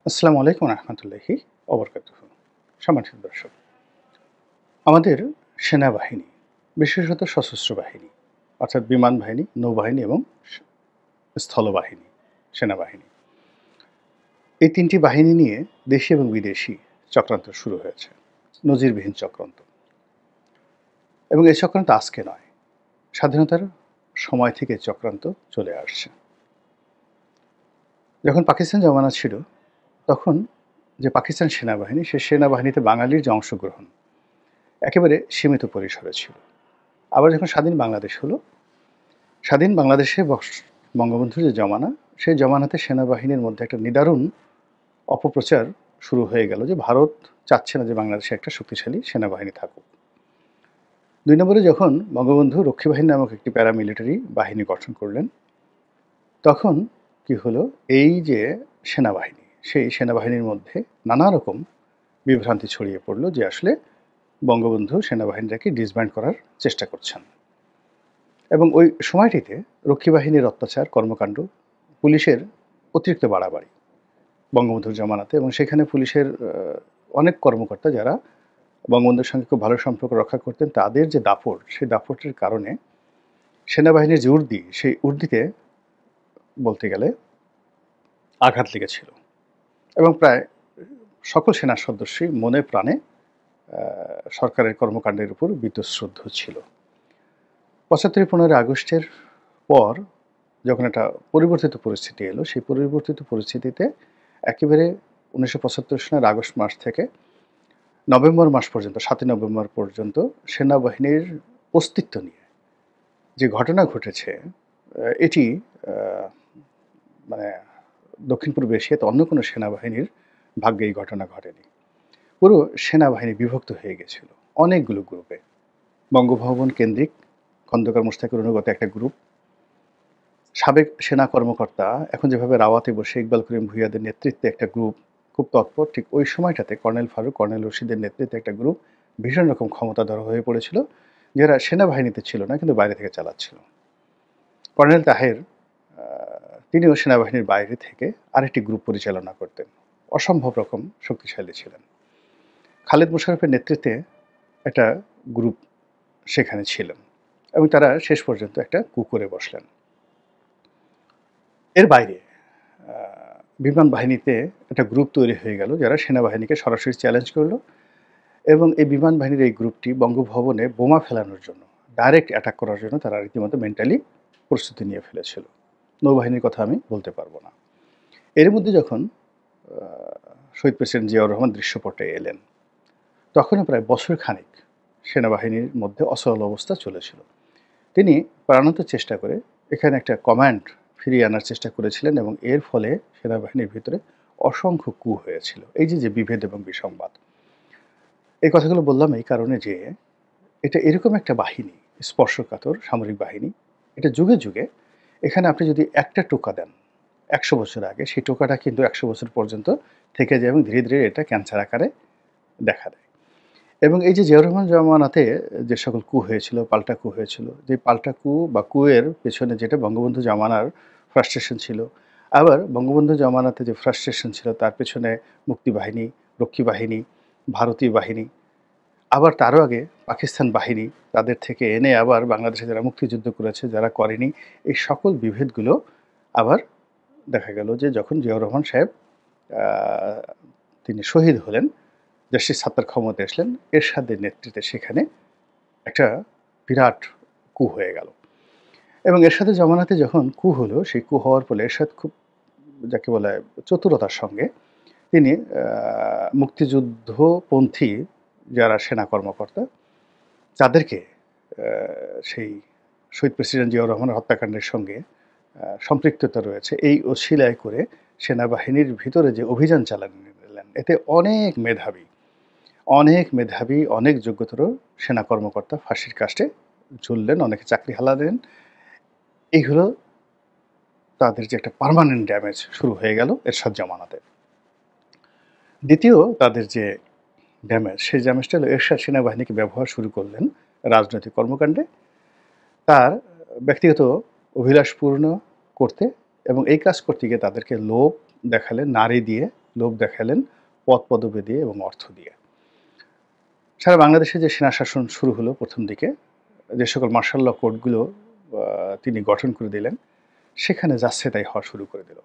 আসসালামু আলাইকুম রহমতুল্লাহি ওবরকাতুহু। সম্মানিত দর্শক, আমাদের সেনাবাহিনী, বিশেষত সশস্ত্র বাহিনী অর্থাৎ বিমান বাহিনী, নৌবাহিনী এবং স্থলবাহিনী, সেনাবাহিনী, এই তিনটি বাহিনী নিয়ে দেশি এবং বিদেশি চক্রান্ত শুরু হয়েছে, নজিরবিহীন চক্রান্ত। এবং এই চক্রান্ত আজকে নয়, স্বাধীনতার সময় থেকে চক্রান্ত চলে আসছে। যখন পাকিস্তান জমানা ছিল, তখন যে পাকিস্তান সেনাবাহিনী, সেই সেনাবাহিনীতে বাঙালির যে অংশগ্রহণ একেবারে সীমিত পরিসরে ছিল। আবার যখন স্বাধীন বাংলাদেশ হলো, স্বাধীন বাংলাদেশে বঙ্গবন্ধুর যে জমানা, সেই জমানাতে সেনাবাহিনীর মধ্যে একটা নিদারুণ অপপ্রচার শুরু হয়ে গেল যে ভারত চাচ্ছে না যে বাংলাদেশে একটা শক্তিশালী সেনাবাহিনী থাকুক। ২ নম্বরে যখন বঙ্গবন্ধু রক্ষী বাহিনী নামক একটি প্যারামিলিটারি বাহিনী গঠন করলেন, তখন কি হলো, এই যে সেনাবাহিনী, সেই সেনাবাহিনীর মধ্যে নানা রকম বিভ্রান্তি ছড়িয়ে পড়লো যে আসলে বঙ্গবন্ধু সেনাবাহিনীটাকে ডিসব্যান্ড করার চেষ্টা করছেন। এবং ওই সময়টিতে রক্ষী বাহিনীর অত্যাচার, কর্মকাণ্ড, পুলিশের অতিরিক্ত বাড়াবাড়ি বঙ্গবন্ধুর জামানাতে, এবং সেখানে পুলিশের অনেক কর্মকর্তা যারা বঙ্গবন্ধুর সঙ্গে খুব ভালো সম্পর্ক রক্ষা করতেন, তাদের যে দাপট, সেই দাপটের কারণে সেনাবাহিনীর যে উর্দি, সেই উর্দিতে বলতে গেলে আঘাত লেগেছিল। এবং প্রায় সকল সেনা সদস্যই মনে প্রাণে সরকারের কর্মকাণ্ডের উপর বীতশ্রদ্ধ ছিল। ৭৫-১৫ আগস্টের পর যখন একটা পরিবর্তিত পরিস্থিতি এলো, সেই পরিবর্তিত পরিস্থিতিতে একেবারে ১৯৭৫ সনের আগস্ট মাস থেকে নভেম্বর মাস পর্যন্ত, ৭ই নভেম্বর পর্যন্ত সেনাবাহিনীর অস্তিত্ব নিয়ে যে ঘটনা ঘটেছে, এটি মানে দক্ষিণ পূর্ব এশিয়াতে অন্য কোনো সেনাবাহিনীর ভাগ্যে এই ঘটনা ঘটেনি। পুরো সেনাবাহিনী বিভক্ত হয়ে গেছিল অনেকগুলো গ্রুপে। বঙ্গভবন কেন্দ্রিক খন্দকার মোশতাকের অনুগত একটা গ্রুপ, সাবেক সেনা কর্মকর্তা এখন যেভাবে রাওয়াতে বসে ইকবাল করিম ভূঁইয়াদের নেতৃত্বে একটা গ্রুপ খুব তৎপর, ঠিক ওই সময়টাতে কর্নেল ফারুক, কর্নেল রশিদের নেতৃত্বে একটা গ্রুপ ভীষণ রকম ক্ষমতাধর হয়ে পড়েছিল, যারা সেনাবাহিনীতে ছিল না কিন্তু বাইরে থেকে চালাচ্ছিল। কর্নেল তাহের তিনিও সেনাবাহিনীর বাইরে থেকে আরেকটি গ্রুপ পরিচালনা করতেন, অসম্ভব রকম শক্তিশালী ছিলেন। খালেদ মোশাররফের নেতৃত্বে একটা গ্রুপ সেখানে ছিলেন এবং তারা শেষ পর্যন্ত একটা কূ করে বসলেন। এর বাইরে বিমান বাহিনীতে একটা গ্রুপ তৈরি হয়ে গেল যারা সেনাবাহিনীকে সরাসরি চ্যালেঞ্জ করলো, এবং এই বিমান বাহিনীর এই গ্রুপটি বঙ্গভবনে বোমা ফেলানোর জন্য, ডাইরেক্ট অ্যাটাক করার জন্য তারা রীতিমতো মেন্টালি প্রস্তুতি নিয়ে ফেলেছিল। নৌবাহিনীর কথা আমি বলতে পারবো না। এর মধ্যে যখন শহীদ প্রেসিডেন্ট জিয়াউর রহমান দৃশ্যপটে এলেন, তখনও প্রায় বছর খানিক সেনাবাহিনীর মধ্যে অসহল অবস্থা চলেছিল। তিনি প্রাণান্ত চেষ্টা করে এখানে একটা কমান্ড ফিরিয়ে আনার চেষ্টা করেছিলেন, এবং এর ফলে সেনাবাহিনীর ভিতরে অসংখ্য কূ হয়েছিল। এই যে বিভেদ এবং বিসংবাদ, এই কথাগুলো বললাম এই কারণে যে এটা এরকম একটা বাহিনী, স্পর্শকাতর সামরিক বাহিনী, এটা যুগে যুগে এখানে আপনি যদি একটা টোকা দেন ১০০ বছর আগে, সেই টোকাটা কিন্তু ১০০ বছর পর্যন্ত থেকে যায় এবং ধীরে ধীরে এটা ক্যান্সার আকারে দেখা দেয়। এবং এই যে জিয়াউর রহমান জামানাতে যে সকল কূ হয়েছিল, পাল্টা কূ হয়েছিল, যে পাল্টা কূ বা কূয়ের পেছনে যেটা বঙ্গবন্ধু জামানার ফ্রাস্ট্রেশন ছিল, আবার বঙ্গবন্ধু জামানাতে যে ফ্রাস্ট্রেশন ছিল তার পেছনে মুক্তিবাহিনী, রক্ষী বাহিনী, ভারতীয় বাহিনী, আবার তারও আগে পাকিস্তান বাহিনী, তাদের থেকে এনে আবার বাংলাদেশে যারা মুক্তিযুদ্ধ করেছে, যারা করেনি, এই সকল বিভেদগুলো আবার দেখা গেল যে যখন জিয়াউর রহমান সাহেব তিনি শহীদ হলেন, জাস্টিস সাত্তার ক্ষমতায় আসলেন, এরশাদের নেতৃত্বে সেখানে একটা বিরাট কূ হয়ে গেল। এবং এরশাদের জমানাতে যখন কূ হলো, সেই কূ হওয়ার ফলে এরশাদ খুব, যাকে বলা হয়, চতুরতার সঙ্গে তিনি মুক্তিযুদ্ধপন্থী যারা সেনা কর্মকর্তা, তাদেরকে সেই শহীদ প্রেসিডেন্ট জিয়াউর রহমানের হত্যাকাণ্ডের সঙ্গে সম্পৃক্ততা রয়েছে এই অছিলায় করে সেনাবাহিনীর ভিতরে যে অভিযান চালালেন, এতে অনেক মেধাবী, অনেক যোগ্যতর সেনা কর্মকর্তা ফাঁসির কাস্টে ঝুললেন, অনেকে চাকরি হারালেন। এই হলো তাদের যে একটা পার্মানেন্ট ড্যামেজ শুরু হয়ে গেল এরশাদ জামানাতে। দ্বিতীয় তাদের যে ড্যামেজ, সেই ড্যামেজটা হলো এরশাদ সেনাবাহিনীকে ব্যবহার শুরু করলেন রাজনৈতিক কর্মকাণ্ডে, তার ব্যক্তিগত অভিলাষ পূর্ণ করতে, এবং এই কাজ করতে গিয়ে তাদেরকে লোভ দেখালেন, নারী দিয়ে লোভ দেখালেন পদ পদবি দিয়ে এবং অর্থ দিয়ে। সারা বাংলাদেশে যে সেনা শাসন শুরু হলো প্রথম দিকে, যে সকল মার্শাল ল কোর্টগুলো তিনি গঠন করে দিলেন, সেখানে যাচ্ছে তাই হওয়া শুরু করে দিল।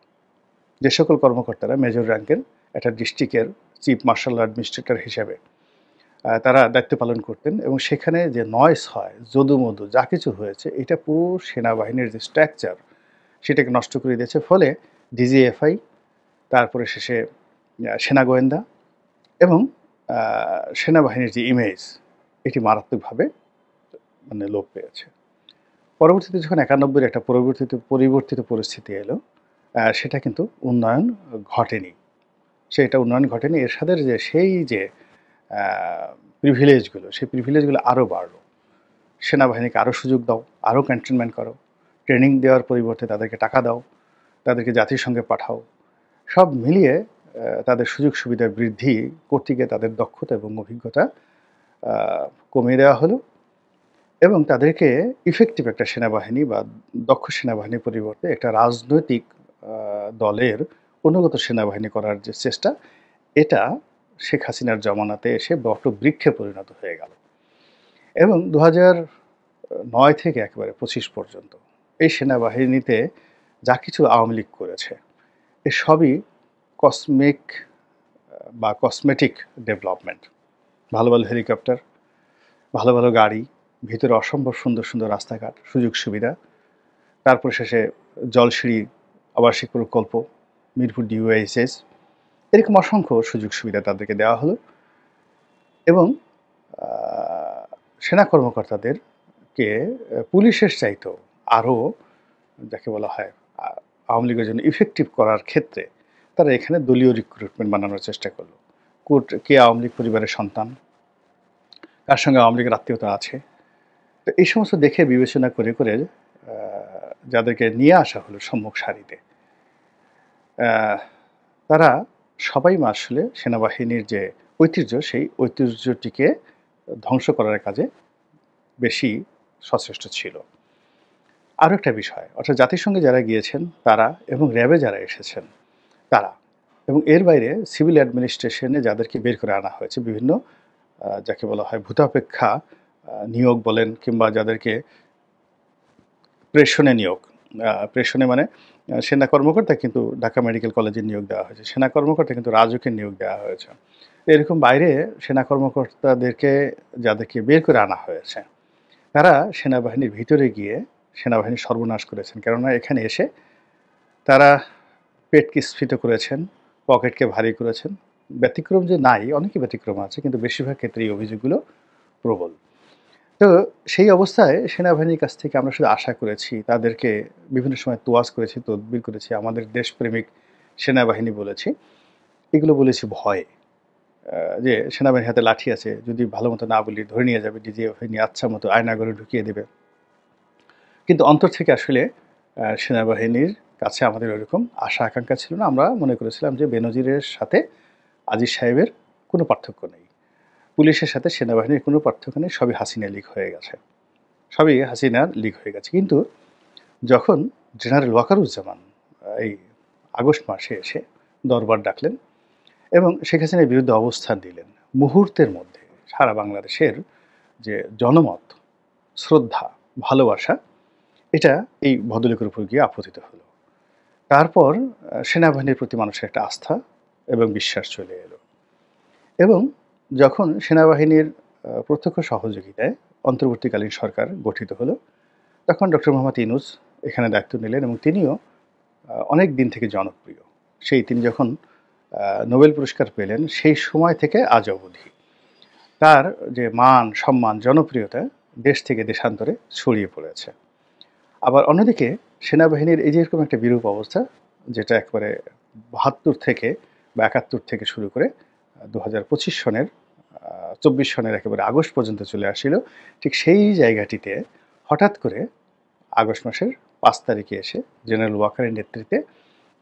যে সকল কর্মকর্তারা মেজর র্যাঙ্কের একটা ডিস্ট্রিক্টের চিফ মার্শাল অ্যাডমিনিস্ট্রেটর হিসেবে তারা দায়িত্ব পালন করতেন, এবং সেখানে যে নয়েস হয়, যদুমধু যা কিছু হয়েছে, এটা পুরো সেনাবাহিনীর যে স্ট্রাকচার সেটাকে নষ্ট করে দিয়েছে। ফলে ডিজিএফআই, তারপরে শেষে সেনা গোয়েন্দা এবং সেনাবাহিনীর যে ইমেজ, এটি মারাত্মকভাবে মানে লোপ পেয়েছে। পরবর্তীতে যখন 91-এর একটা পরিবর্তিত পরিস্থিতি এলো, সেটা কিন্তু উন্নয়ন ঘটেনি। সেটা উন্নয়ন ঘটেনি। এরশাদের যে সেই যে প্রিভিলেজগুলো, সেই প্রিভিলেজগুলো আরও বাড়লো। সেনাবাহিনীকে আরও সুযোগ দাও, আরও ক্যান্টনমেন্ট করো, ট্রেনিং দেওয়ার পরিবর্তে তাদেরকে টাকা দাও, তাদেরকে জাতিসংঘে পাঠাও। সব মিলিয়ে তাদের সুযোগ সুবিধা বৃদ্ধি করতে গিয়ে তাদের দক্ষতা এবং অভিজ্ঞতা কমিয়ে দেওয়া হলো, এবং তাদেরকে ইফেক্টিভ একটা সেনাবাহিনী বা দক্ষ সেনাবাহিনীর পরিবর্তে একটা রাজনৈতিক দলের অনুগত সেনাবাহিনী করার যে চেষ্টা, এটা শেখ হাসিনার জমানাতে এসে বটবৃক্ষে পরিণত হয়ে গেল। এবং 2009 থেকে একেবারে 25 পর্যন্ত এই সেনাবাহিনীতে যা কিছু আওয়ামী লীগ করেছে, এসবই কসমেটিক ডেভেলপমেন্ট। ভালো ভালো হেলিকপ্টার, ভালো ভালো গাড়ি, ভিতরে অসম্ভব সুন্দর সুন্দর রাস্তাঘাট, সুযোগ সুবিধা, তারপর শেষে জলসিঁড়ি আবাসিক প্রকল্প, মিরপুর ডিওএইচএস, এরকম অসংখ্য সুযোগ সুবিধা তাদেরকে দেওয়া হলো। এবং সেনা কর্মকর্তাদেরকে পুলিশের চাইতেও আরও, যাকে বলা হয় আওয়ামী লীগের জন্য ইফেক্টিভ করার ক্ষেত্রে, তারা এখানে দলীয় রিক্রুটমেন্ট বানানোর চেষ্টা করলো। কে আওয়ামী লীগ পরিবারের সন্তান, কার সঙ্গে আওয়ামী লীগের আত্মীয়তা আছে, তো এই সমস্ত দেখে বিবেচনা করে করে যাদেরকে নিয়ে আসা হলো সম্মুখ সারিতে, তারা সবাই আসলে সেনাবাহিনীর যে ঐতিহ্য, সেই ঐতিহ্যটিকে ধ্বংস করার কাজে বেশি সচেষ্ট ছিল। আরও একটা বিষয়, অর্থাৎ জাতিসংঘে যারা গিয়েছেন তারা, এবং র্যাবে যারা এসেছেন তারা, এবং এর বাইরে সিভিল অ্যাডমিনিস্ট্রেশনে যাদেরকে বের করে আনা হয়েছে, বিভিন্ন যাকে বলা হয় ভূতাপেক্ষা নিয়োগ বলেন, কিংবা যাদেরকে প্রেষণে নিয়োগ, প্রেষণে মানে সেনা কর্মকর্তা কিন্তু ঢাকা মেডিকেল কলেজে নিয়োগ দেওয়া হয়েছে, সেনা কর্মকর্তা কিন্তু রাজুকের নিয়োগ দেওয়া হয়েছে। এরকম বাইরে সেনা কর্মকর্তাদেরকে যাদেরকে বের করে আনা হয়েছে, তারা সেনাবাহিনীর ভিতরে গিয়ে সেনাবাহিনীর সর্বনাশ করেছেন। কেননা এখানে এসে তারা পেটকে স্ফীত করেছেন, পকেটকে ভারী করেছেন। ব্যতিক্রম যে নাই, অনেকই ব্যতিক্রম আছে, কিন্তু বেশিরভাগ ক্ষেত্রে এই অভিযোগগুলো প্রবল। তো সেই অবস্থায় সেনাবাহিনীর কাছ থেকে আমরা শুধু আশা করেছি, তাদেরকে বিভিন্ন সময় তোয়াজ করেছি, তদবির করেছি, আমাদের দেশপ্রেমিক সেনাবাহিনী বলেছি। এগুলো বলেছি ভয়ে, যে সেনাবাহিনীর হাতে লাঠি আছে, যদি ভালো মতো না বলি ধরে নিয়ে যাবে, ডিজিএফআই নিয়ে আচ্ছা মতো আয়নাঘরে ঢুকিয়ে দেবে। কিন্তু অন্তর থেকে আসলে সেনাবাহিনীর কাছে আমাদের ওইরকম আশা আকাঙ্ক্ষা ছিল না। আমরা মনে করেছিলাম যে বেনজিরের সাথে আজিজ সাহেবের কোনো পার্থক্য নেই, পুলিশের সাথে সেনাবাহিনীর কোনো পার্থক্য নেই, সবই হাসিনা লীগ হয়ে গেছে, সবই হাসিনার লীগ হয়ে গেছে। কিন্তু যখন জেনারেল ওয়াকারুজ্জামান এই আগস্ট মাসে এসে দরবার ডাকলেন এবং শেখ হাসিনার বিরুদ্ধে অবস্থান দিলেন, মুহূর্তের মধ্যে সারা বাংলাদেশের যে জনমত, শ্রদ্ধা, ভালোবাসা, এটা এই ভদ্রলোকের উপর গিয়ে আপতিত হলো। তারপর সেনাবাহিনীর প্রতি মানুষের একটা আস্থা এবং বিশ্বাস চলে এলো। এবং যখন সেনাবাহিনীর প্রত্যক্ষ সহযোগিতায় অন্তর্বর্তীকালীন সরকার গঠিত হলো, তখন ডক্টর মোহাম্মদ ইউনূস এখানে দায়িত্ব নিলেন, এবং তিনিও অনেক দিন থেকে জনপ্রিয়। তিনি যখন নোবেল পুরস্কার পেলেন, সেই সময় থেকে আজ অবধি তার যে মান, সম্মান, জনপ্রিয়তা দেশ থেকে দেশান্তরে ছড়িয়ে পড়েছে। আবার অন্যদিকে সেনাবাহিনীর এই যে এরকম একটা বিরূপ অবস্থা, যেটা একবারে ৭২ থেকে বা ৭১ থেকে শুরু করে ২০২৫ সনের ২৪ সনের একেবারে আগস্ট পর্যন্ত চলে আসছিল, ঠিক সেই জায়গাটিতে হঠাৎ করে আগস্ট মাসের ৫ তারিখে এসে জেনারেল ওয়াকারের নেতৃত্বে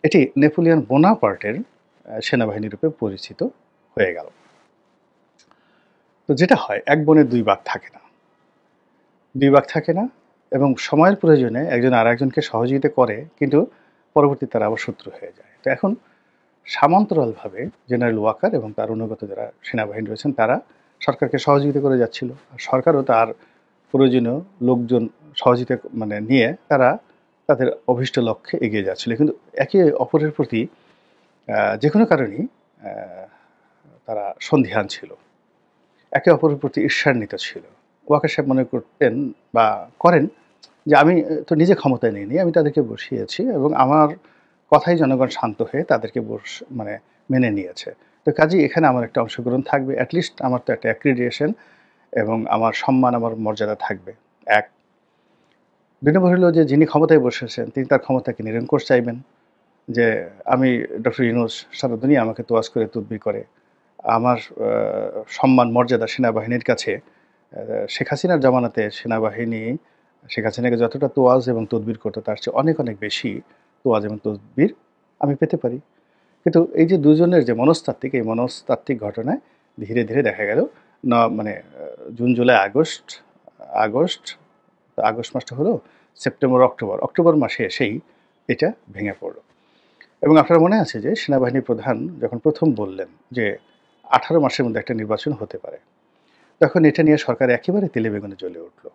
এটি নেপোলিয়ন বোনাপার্টের সেনাবাহিনী রূপে পরিচিত হয়ে গেল। তো যেটা হয়, এক বনে দুই বাঘ থাকে না, এবং সময়ের প্রয়োজনে একজন আর একজনকে সহযোগিতা করে, কিন্তু পরবর্তীতে তারা আবার শত্রু হয়ে যায়। তো এখন সমান্তরালভাবে জেনারেল ওয়াকার এবং তার অনুগত যারা সেনাবাহিনী রয়েছেন তারা সরকারকে সহযোগিতা করে যাচ্ছিল। আর সরকারও তার প্রয়োজনীয় লোকজন সহযোগিতা নিয়ে তারা তাদের অভীষ্ট লক্ষ্যে এগিয়ে যাচ্ছিল। কিন্তু একে অপরের প্রতি যে কোনো কারণেই তারা সন্দিহান ছিল, একে অপরের প্রতি ঈর্ষান্বিত ছিল। ওয়াকার সাহেব মনে করতেন বা করেন যে আমি তো নিজে ক্ষমতায় নিইনি, আমি তাদেরকে বসিয়েছি এবং আমার কথাই জনগণ শান্ত হয়ে তাদেরকে মেনে নিয়েছে। তো কাজেই এখানে আমার একটা অংশগ্রহণ থাকবে, অ্যাটলিস্ট আমার তো একটা অ্যাক্রিডিয়েশন এবং আমার সম্মান, আমার মর্যাদা থাকবে। এক ২ নম্বর হলো যে যিনি ক্ষমতায় বসেছেন তিনি তার ক্ষমতাকে নিরঙ্কুশ চাইবেন, যে আমি ডক্টর ইউনূস সারা দুনিয়া আমাকে তোয়াজ করে তদবির করে, আমার সম্মান মর্যাদা সেনাবাহিনীর কাছে শেখ হাসিনার জামানাতে সেনাবাহিনী শেখ হাসিনাকে যতটা তোয়াজ এবং তদবির করতো তার চেয়ে অনেক অনেক বেশি তোয়াজ এবং তদবির আমি পেতে পারি। কিন্তু এই যে দুজনের যে মনস্তাত্ত্বিক, এই মনস্তাত্ত্বিক ঘটনায় ধীরে ধীরে দেখা গেল জুন জুলাই আগস্ট আগস্ট মাসটা হলো, সেপ্টেম্বর অক্টোবর মাসে এসেই এটা ভেঙে পড়ল। এবং আপনার মনে আছে যে সেনাবাহিনী প্রধান যখন প্রথম বললেন যে 18 মাসের মধ্যে একটা নির্বাচন হতে পারে, তখন এটা নিয়ে সরকার একেবারে তেলেবেগুনে জ্বলে উঠল।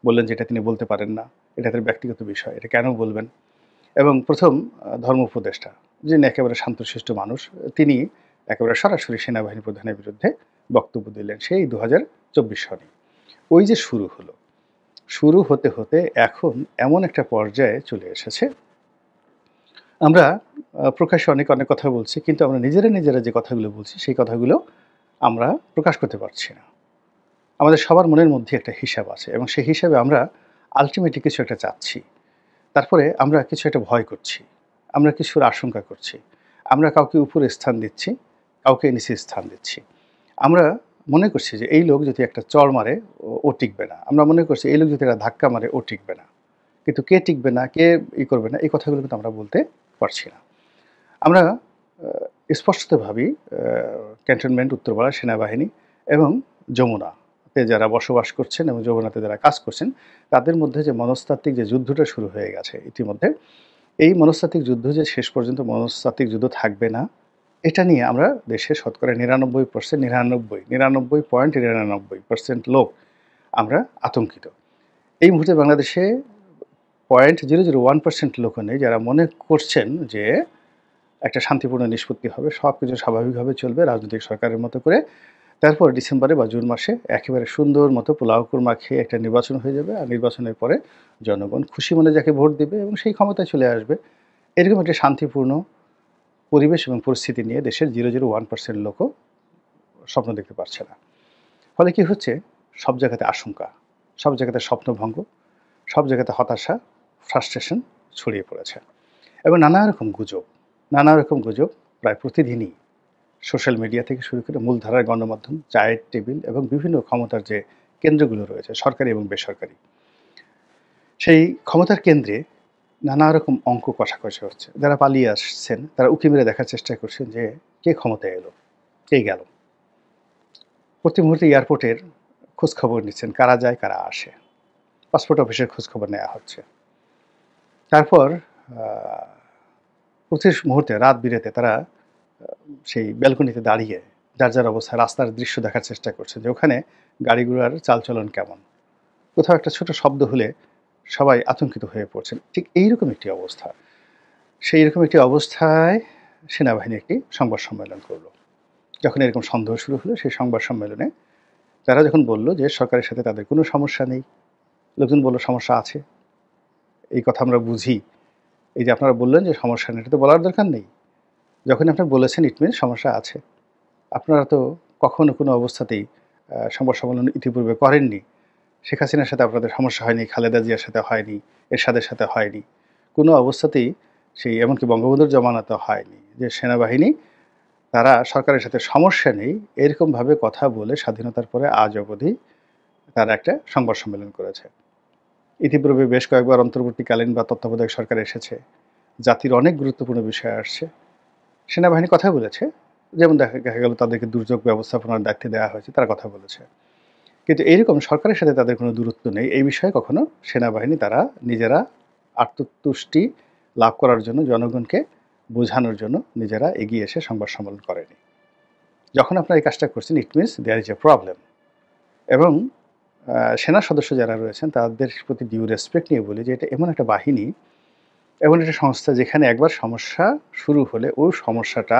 বললেন যে এটা তিনি বলতে পারেন না, এটা তার ব্যক্তিগত বিষয়, এটা কেন বলবেন। এবং প্রথম ধর্ম উপদেষ্টা, যিনি একেবারে শান্তশিষ্ট মানুষ, তিনি একেবারে সরাসরি সেনাবাহিনী প্রধানের বিরুদ্ধে বক্তব্য দিলেন সেই 2024 সনে। ওই যে শুরু হতে হতে এখন এমন একটা পর্যায়ে চলে এসেছে, আমরা প্রকাশ্যে অনেক কথা বলছি, কিন্তু আমরা নিজেরা যে কথাগুলো বলছি সেই কথাগুলো আমরা প্রকাশ করতে পারছি না। আমাদের সবার মনের মধ্যে একটা হিসাব আছে এবং সেই হিসাবে আমরা আলটিমেটলি কিছু একটা চাচ্ছি, তারপরে আমরা কিছু একটা ভয় করছি, আমরা কিছুর আশঙ্কা করছি, আমরা কাউকে উপরে স্থান দিচ্ছি, কাউকে নিচে স্থান দিচ্ছি। আমরা মনে করছি যে এই লোক যদি একটা চড় মারে ও টিকবে না, আমরা মনে করছি এই লোক যদি একটা ধাক্কা মারে ও টিকবে না। কিন্তু কে টিকবে না, কে করবে না, এই কথাগুলো কিন্তু আমরা বলতে পারছি না। আমরা স্পষ্টত ভাবি ক্যান্টনমেন্ট, উত্তরপাড়া সেনাবাহিনী এবং যমুনাতে যারা বসবাস করছেন এবং যমুনাতে যারা কাজ করছেন তাদের মধ্যে যে মনস্তাত্ত্বিক যে যুদ্ধটা শুরু হয়ে গেছে ইতিমধ্যে, এই মনস্তাত্ত্বিক যুদ্ধ যে শেষ পর্যন্ত মনস্তাত্ত্বিক যুদ্ধ থাকবে না, এটা নিয়ে আমরা দেশের শতকরা 99.99% লোক আমরা আতঙ্কিত। এই মুহূর্তে বাংলাদেশে 0.001% লোকও নেই যারা মনে করছেন যে একটা শান্তিপূর্ণ নিষ্পত্তি হবে, সব কিছু স্বাভাবিকভাবে চলবে রাজনৈতিক সরকারের মতো করে, তারপর ডিসেম্বরে বা জুন মাসে একেবারে সুন্দর মতো পোলাও কুরমা খেয়ে একটা নির্বাচন হয়ে যাবে, আর নির্বাচনের পরে জনগণ খুশি মনে যাকে ভোট দেবে এবং সেই ক্ষমতায় চলে আসবে। এরকম একটা শান্তিপূর্ণ পরিবেশ এবং পরিস্থিতি নিয়ে দেশের 0.01% লোকও স্বপ্ন দেখতে পারছে না। ফলে কি হচ্ছে, সব জায়গাতে আশঙ্কা, সব জায়গাতে স্বপ্নভঙ্গ, সব জায়গাতে হতাশা, ফ্রাস্ট্রেশন ছড়িয়ে পড়েছে এবং নানা রকম গুজব প্রায় প্রতিদিনই সোশ্যাল মিডিয়া থেকে শুরু করে মূলধারার গণমাধ্যম, চায়ের টেবিল এবং বিভিন্ন ক্ষমতার যে কেন্দ্রগুলো রয়েছে সরকারি এবং বেসরকারি, সেই ক্ষমতার কেন্দ্রে নানা রকম অঙ্ক কষাকষি হচ্ছে। যারা পালিয়ে আসছেন তারা উঁকি মেরে দেখার চেষ্টা করছেন যে কে ক্ষমতায় এলো, কে গেল। প্রতি মুহূর্তে এয়ারপোর্টের খোঁজখবর নিচ্ছেন, কারা যায় কারা আসে, পাসপোর্ট অফিসের খোঁজখবর নেওয়া হচ্ছে। তারপর প্রতি মুহূর্তে রাত বিরেতে তারা সেই ব্যালকনিতে দাঁড়িয়ে যার অবস্থায় রাস্তার দৃশ্য দেখার চেষ্টা করছে যে ওখানে গাড়ি ঘোড়ার চালচলন কেমন, কোথাও একটা ছোট শব্দ হলে সবাই আতঙ্কিত হয়ে পড়ছেন। ঠিক এইরকম একটি অবস্থা, সেই রকম একটি অবস্থায় সেনাবাহিনী একটি সংবাদ সম্মেলন করলো। যখন এরকম সন্দেহ শুরু হলো, সেই সংবাদ সম্মেলনে তারা যখন বলল যে সরকারের সাথে তাদের কোনো সমস্যা নেই, লোকজন বলল সমস্যা আছে, এই কথা আমরা বুঝি, এই যে আপনারা বললেন যে সমস্যা নেই, এটা তো বলার দরকার নেই। যখন আপনি বলেছেন ইট মিনস সমস্যা আছে। আপনারা তো কখনো কোনো অবস্থাতেই সংবাদ সম্মেলন ইতিপূর্বে করেননি। শেখ হাসিনার সাথে আপনাদের সমস্যা হয়নি, খালেদা জিয়ার সাথে হয়নি, এরশাদের সাথে হয়নি, কোনো অবস্থাতেই সেই এমনকি বঙ্গবন্ধুর জমানাতে হয়নি যে সেনাবাহিনী তারা সরকারের সাথে সমস্যা নেই এরকমভাবে কথা বলে স্বাধীনতার পরে আজ অবধি তারা একটা সংবাদ সম্মেলন করেছে। ইতিপূর্বে বেশ কয়েকবার অন্তর্বর্তীকালীন বা তত্ত্বাবধায়ক সরকার এসেছে, জাতির অনেক গুরুত্বপূর্ণ বিষয় আসছে, সেনাবাহিনী কথা বলেছে, যেমন দেখা গেল তাদেরকে দুর্যোগ ব্যবস্থাপনার দায়িত্ব দেওয়া হয়েছে, তারা কথা বলেছে। কিন্তু এইরকম সরকারের সাথে তাদের কোনো দূরত্ব নেই, এই বিষয়ে কখনো সেনাবাহিনী তারা নিজেরা আত্মতুষ্টি লাভ করার জন্য জনগণকে বোঝানোর জন্য নিজেরা এগিয়ে এসে সংবাদ সম্মেলন করেনি। যখন আপনারা এই কাজটা করছেন, it means there is a problem. এবং সেনা সদস্য যারা রয়েছেন তাদের প্রতি ডিউ রেসপেক্ট নিয়ে বলি যে এটা এমন একটা বাহিনী, এমন একটা সংস্থা যেখানে একবার সমস্যা শুরু হলে ওই সমস্যাটা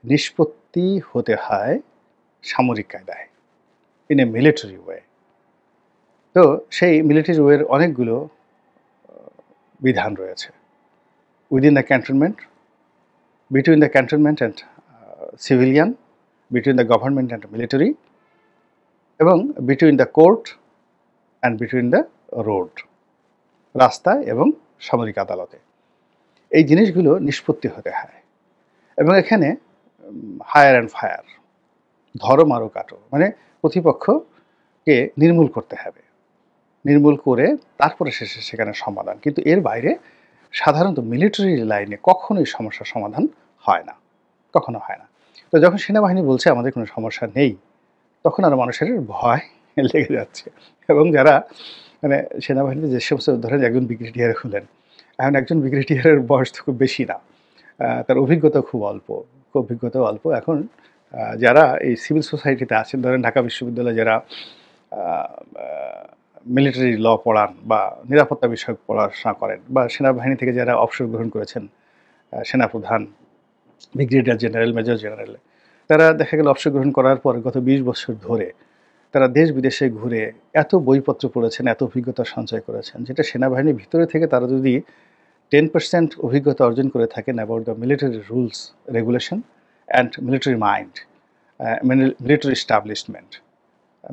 নিষ্পত্তি হতে হয় সামরিক কায়দায়, ইন এ মিলিটারি ওয়ে। তো সেই মিলিটারি ওয়ের অনেকগুলো বিধান রয়েছে। Within the cantonment, between the cantonment and civilian, between the government and military, এবং between the court and between the road, রাস্তায় এবং সামরিক আদালতে। এই জিনিসগুলো নিষ্পত্তি হতে হয়। এবং এখানে হায়ার অ্যান্ড ফায়ার, ধরো মারো কাটো, মানে প্রতিপক্ষকে নির্মূল করতে হবে, নির্মূল করে তারপরে শেষে সেখানে সমাধান। কিন্তু এর বাইরে সাধারণত মিলিটারি লাইনে কখনোই সমস্যার সমাধান হয় না, কখনো হয় না। তো যখন সেনাবাহিনী বলছে আমাদের কোনো সমস্যা নেই, তখন আর মানুষের ভয় লেগে যাচ্ছে। এবং যারা মানে সেনাবাহিনীতে যে সমস্ত, ধরেন একজন ব্রিগেডিয়ার হলেন, এখন একজন ব্রিগেডিয়ারের বয়স তো খুব বেশি না, তার অভিজ্ঞতা খুব অল্প, অভিজ্ঞতাও অল্প। এখন যারা এই সিভিল সোসাইটিতে আছেন, ধরেন ঢাকা বিশ্ববিদ্যালয়ে যারা মিলিটারি ল পড়ান বা নিরাপত্তা বিষয়ক পড়াশোনা করেন, বা সেনাবাহিনী থেকে যারা অবসর গ্রহণ করেছেন, সেনাপ্রধান, ব্রিগেডিয়ার জেনারেল, মেজর জেনারেল, তারা দেখা গেল অবসর গ্রহণ করার পর গত 20 বছর ধরে তারা দেশ বিদেশে ঘুরে এত বইপত্র পড়েছেন, এত অভিজ্ঞতা সঞ্চয় করেছেন, যেটা সেনাবাহিনীর ভিতরে থেকে তারা যদি 10% অভিজ্ঞতা অর্জন করে থাকেন about the military rules, regulation and military mind, military establishment,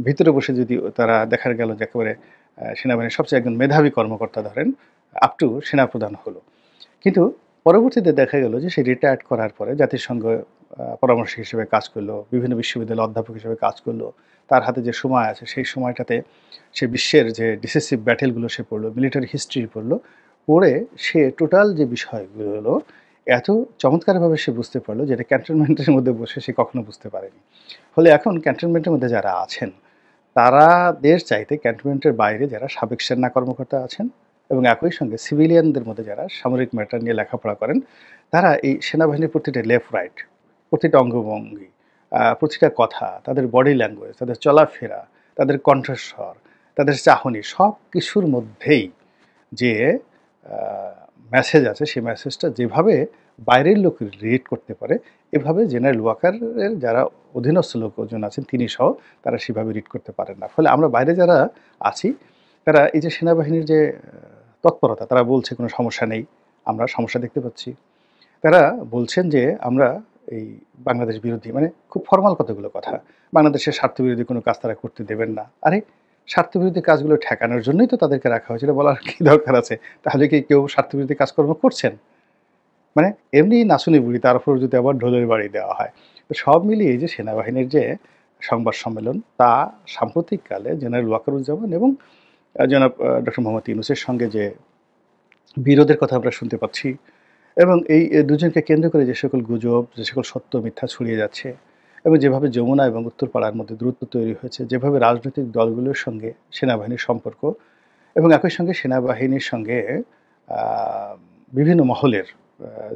ভিতরে বসে যদি তারা দেখা গেল যে একেবারে সেনাবাহিনীর সবচেয়ে একজন মেধাবী কর্মকর্তা, ধরেন আপ টু সেনাপ্রধান হলো, কিন্তু পরবর্তীতে দেখা গেল যে সে রিটায়ার্ড করার পরে জাতিসংঘ পরামর্শক হিসেবে কাজ করলো, বিভিন্ন বিশ্ববিদ্যালয়ে অধ্যাপক হিসেবে কাজ করলো, তার হাতে যে সময় আছে সেই সময়টাতে সে বিশ্বের যে ডিসিসিভ ব্যাটেলগুলো সে পড়লো, মিলিটারি হিস্ট্রি পড়লো, পড়ে সে টোটাল যে বিষয়গুলো এত চমৎকারভাবে সে বুঝতে পারলো যেটা ক্যান্টনমেন্টের মধ্যে বসে সে কখনো বুঝতে পারেনি। ফলে এখন ক্যান্টনমেন্টের মধ্যে যারা আছেন তারাদের চাইতে ক্যান্টনমেন্টের বাইরে যারা সাবেক সেনা কর্মকর্তা আছেন এবং একই সঙ্গে সিভিলিয়ানদের মধ্যে যারা সামরিক ম্যাটার নিয়ে লেখাপড়া করেন, তারা এই সেনাবাহিনীর প্রতিটা লেফট রাইট, প্রতিটা অঙ্গভঙ্গি, প্রতিটা কথা, তাদের বডি ল্যাঙ্গুয়েজ, তাদের চলাফেরা, তাদের কণ্ঠস্বর, তাদের চাহনি, সব কিছুর মধ্যেই যে মেসেজ আছে, সেই মেসেজটা যেভাবে বাইরের লোক রিড করতে পারে, এভাবে জেনারেল ওয়াকারের যারা অধীনস্থ লোকজন আছেন তিনি সহ তারা সেভাবে রিড করতে পারেন না। ফলে আমরা বাইরে যারা আছি তারা এই যে সেনাবাহিনীর যে তৎপরতা, তারা বলছে কোনো সমস্যা নেই, আমরা সমস্যা দেখতে পাচ্ছি, তারা বলছেন যে আমরা এই বাংলাদেশ বিরোধী, মানে খুব ফরমাল কতগুলো কথা, বাংলাদেশের স্বার্থবিরোধী কোনো কাজ তারা করতে দেবেন না। আরে স্বার্থবিরোধী কাজগুলো ঠেকানোর জন্যই তো তাদেরকে রাখা হয়েছিল, বলার কি দরকার আছে? তাহলে কি কেউ স্বার্থবিরোধী কাজকর্ম করছেন? মানে এমনি নাচুনি বুড়ি, তার উপর যদি আবার ঢোলের বাড়ি দেওয়া হয়। তো সব মিলিয়ে যে সেনাবাহিনীর যে সংবাদ সম্মেলন, তা সাম্প্রতিককালে জেনারেল ওয়াকারুজ্জামান এবং জনাব ডক্টর মোহাম্মদ ইউনূসের সঙ্গে যে বিরোধের কথা আমরা শুনতে পাচ্ছি, এবং এই দুজনকে কেন্দ্র করে যে সকল গুজব, যে সকল সত্য মিথ্যা ছড়িয়ে যাচ্ছে, এবং যেভাবে যমুনা এবং উত্তরপাড়ার মধ্যে দূরত্ব তৈরি হয়েছে, যেভাবে রাজনৈতিক দলগুলোর সঙ্গে সেনাবাহিনীর সম্পর্ক, এবং একই সঙ্গে সেনাবাহিনীর সঙ্গে বিভিন্ন মহলের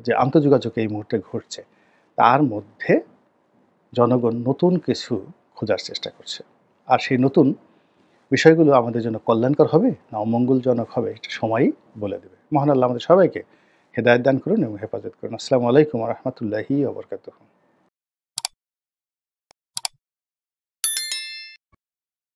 যে আন্তঃযোগাযোগ এই মুহূর্তে ঘটছে, তার মধ্যে জনগণ নতুন কিছু খোঁজার চেষ্টা করছে। আর সেই নতুন বিষয়গুলো আমাদের জন্য কল্যাণকর হবে না অমঙ্গলজনক হবে, এটা সময়ই বলে দেবে। মহান আল্লাহ আমাদের সবাইকে হেদায়েত দান করুন এবং হেফাজত করুন। আসসালামু আলাইকুম ওয়া রাহমাতুল্লাহি ওয়া বারাকাতুহু।